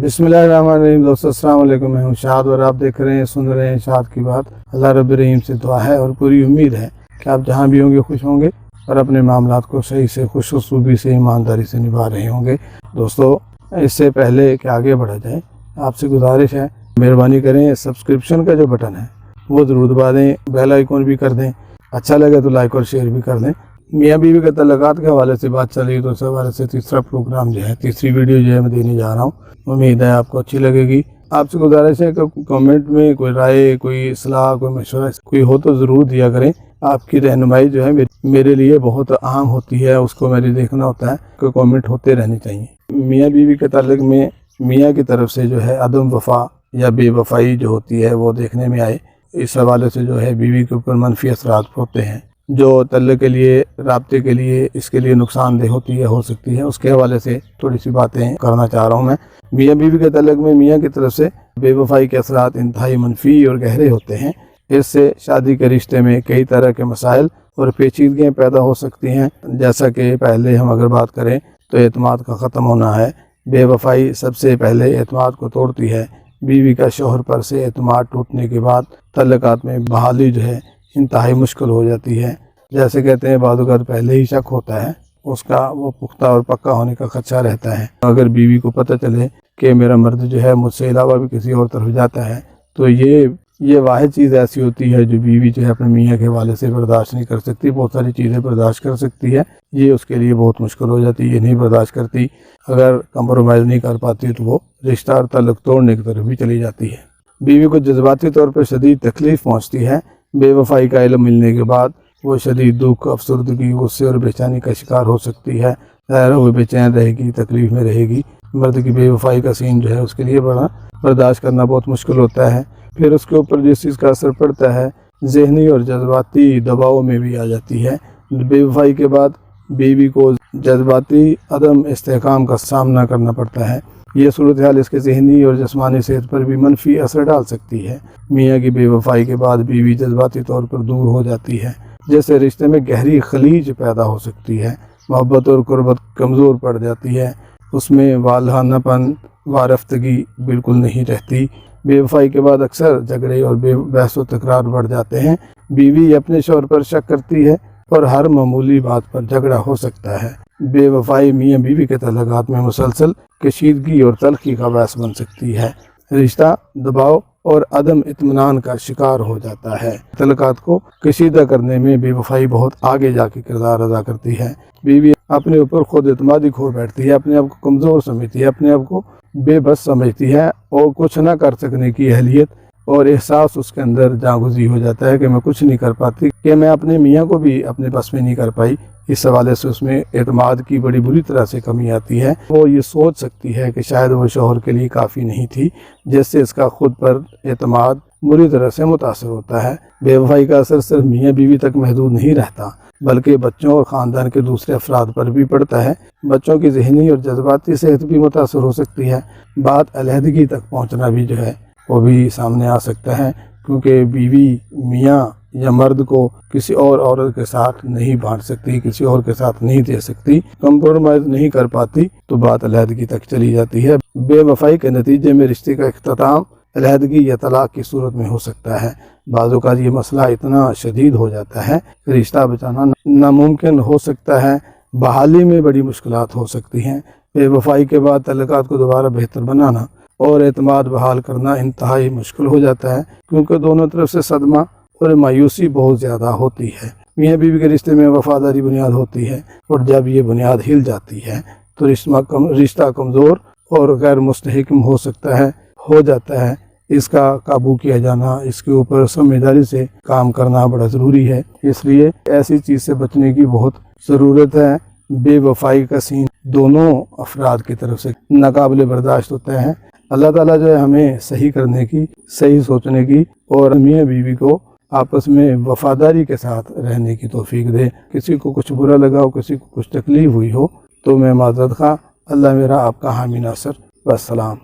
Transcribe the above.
बिस्मिल्लाहिर्रहमानिर्रहीम। दोस्तों अस्सलाम वालेकुम, मैं हूं शाद और आप देख रहे हैं सुन रहे हैं शाद की बात। अल्लाह रब्बी रहीम से दुआ है और पूरी उम्मीद है कि आप जहां भी होंगे खुश होंगे और अपने मामलात को सही से खुश उसूबी से ईमानदारी से निभा रहे होंगे। दोस्तों इससे पहले कि आगे बढ़ा जाए, आपसे गुजारिश है मेहरबानी करें सब्सक्रिप्शन का जो बटन है वो ज़रूर दबा दें, बेल आइकन भी कर दें, अच्छा लगे तो लाइक और शेयर भी कर दें। मियाँ बीवी के तल्लुकात के हवाले से बात चल रही है तो उस हवाले से तीसरा प्रोग्राम जो है, तीसरी वीडियो जो है मैं देने जा रहा हूँ। उम्मीद है आपको अच्छी लगेगी। आपसे गुजारिश है कि कमेंट में कोई राय, कोई सलाह, कोई मशवरा कोई हो तो ज़रूर दिया करें। आपकी रहनुमाई जो है मेरे लिए बहुत अहम होती है, उसको मेरे देखना होता है कि कमेंट होते रहने चाहिए। मियाँ बीवी के ताल्लुक में मियाँ की तरफ से जो है अदम वफा या बेवफाई जो होती है वो देखने में आए, इस हवाले से जो है बीवी के ऊपर मनफी असरात होते हैं जो तल्लुक के लिए, राब्ते के लिए, इसके लिए नुकसानदेह होती है, हो सकती है। उसके हवाले से थोड़ी सी बातें करना चाह रहा हूँ मैं। मियाँ बीवी के तल्लुक में मियाँ की तरफ से बेवफाई के असरात इंतहाई मनफी और गहरे होते हैं। इससे शादी के रिश्ते में कई तरह के मसाइल और पेचीदगियाँ पैदा हो सकती हैं। जैसा कि पहले हम अगर बात करें तो एतमाद का ख़त्म होना है। बेवफाई सबसे पहले एतमाद को तोड़ती है। बीवी का शौहर पर से एतमाद टूटने के बाद तल्लुकात में बहाली जो है इंतहाई मुश्किल हो जाती है। जैसे कहते हैं बादुगत पहले ही शक होता है, उसका वो पुख्ता और पक्का होने का खदशा रहता है। अगर बीवी को पता चले कि मेरा मर्द जो है मुझसे अलावा भी किसी और तरफ जाता है तो ये वाहिद चीज़ ऐसी होती है जो बीवी जो है अपने मियाँ के हवाले से बर्दाश्त नहीं कर सकती। बहुत सारी चीज़ें बर्दाश्त कर सकती है, ये उसके लिए बहुत मुश्किल हो जाती है, ये नहीं बर्दाश्त करती। अगर कंप्रोमाइज़ नहीं कर पाती तो वो रिश्ता और ताल्लुक तोड़ने की तरफ भी चली जाती है। बीवी को जज्बाती तौर पर शदीद तकलीफ़ पहुँचती है। बेवफाई का इल्म मिलने के बाद वो शदीद दुख, अफसरदगी, गुस्से और बेचैनी का शिकार हो सकती है। ज़ाहिर वो बेचैन रहेगी, तकलीफ़ में रहेगी। मर्द की बेवफाई का सीन जो है उसके लिए बड़ा बर्दाश्त करना बहुत मुश्किल होता है। फिर उसके ऊपर जिस चीज़ का असर पड़ता है ज़हनी और जज्बाती दबाव में भी आ जाती है। बेवफाई के बाद बीवी को जज्बाती अदम इस्तेहकाम का सामना करना पड़ता है। ये सूरत हाल इसके ज़हनी और जिस्मानी सेहत पर भी मनफी असर डाल सकती है। मियाँ की बेवफाई के बाद बीवी जज्बाती तौर पर दूर हो जाती है, जैसे रिश्ते में गहरी खलीज पैदा हो सकती है। मोहब्बत और कुर्बत कमज़ोर पड़ जाती है, उसमें वालहानापन, वारफ्तगी बिल्कुल नहीं रहती। बेवफाई के बाद अक्सर झगड़े और बहस व तकरार बढ़ जाते हैं। बीवी अपने शौहर पर शक करती है और हर मामूली बात पर झगड़ा हो सकता है। बेवफाई मियाँ बीवी के तल्लुकात में मुसलसल कशीदगी और तलखी का बायस बन सकती है। रिश्ता दबाव और अदम इत्मीनान का शिकार हो जाता है। तल्लुकात को कशीदा करने में बेवफाई बहुत आगे जाके किरदार अदा करती है। बीवी अपने ऊपर खुद एतमादी खो बैठती है, अपने आप को कमज़ोर समझती है, अपने आप को बेबस समझती है और कुछ ना कर सकने की अहलियत और एहसास उसके अंदर जागुज़ी हो जाता है कि मैं कुछ नहीं कर पाती, कि मैं अपने मियाँ को भी अपने बस में नहीं कर पाई। इस हवाले से उसमें एतमाद की बड़ी बुरी तरह से कमी आती है। वो ये सोच सकती है कि शायद वो शौहर के लिए काफ़ी नहीं थी, जिससे इसका खुद पर एतमाद बुरी तरह से मुतासर होता है। बेवफाई का असर सिर्फ मियाँ बीवी तक महदूद नहीं रहता, बल्कि बच्चों और ख़ानदान के दूसरे अफराद पर भी पड़ता है। बच्चों की ज़हनी और जज्बाती सेहत भी मुतासर हो सकती है। बात अलहदगी तक पहुँचना भी जो है वो भी सामने आ सकता है, क्योंकि बीवी मियाँ या मर्द को किसी और औरत के साथ नहीं बांट सकती, किसी और के साथ नहीं दे सकती, कंप्रोमाइज़ नहीं कर पाती तो बात अलहदगी तक चली जाती है। बेवफाई के नतीजे में रिश्ते का इख्तिताम अलहदगी या तलाक की सूरत में हो सकता है। बाज़ों का ये मसला इतना शदीद हो जाता है कि रिश्ता बचाना नामुमकिन हो सकता है। बहाली में बड़ी मुश्किलात हो सकती हैं। बेवफाई के बाद तल्लुकात को दोबारा बेहतर बनाना और एतमाद बहाल करना इंतहाई मुश्किल हो जाता है, क्योंकि दोनों तरफ से सदमा और मायूसी बहुत ज़्यादा होती है। मियाँ बीवी के रिश्ते में वफादारी बुनियाद होती है और जब ये बुनियाद हिल जाती है तो रिश्ता कमज़ोर और गैर मुस्तहकम हो जाता है। इसका काबू किया जाना, इसके ऊपर समझदारी से काम करना बड़ा ज़रूरी है। इसलिए ऐसी चीज़ से बचने की बहुत ज़रूरत है। बेवफाई का सीन दोनों अफराद की तरफ से नाकाबिले बर्दाश्त होता है। अल्लाह ताला जो है हमें सही करने की, सही सोचने की और मियाँ बीवी को आपस में वफादारी के साथ रहने की तौफीक दे। किसी को कुछ बुरा लगा हो, किसी को कुछ तकलीफ़ हुई हो तो मैं माज़रत खा। अल्लाह मेरा आपका हामी नासर। वस्सलाम।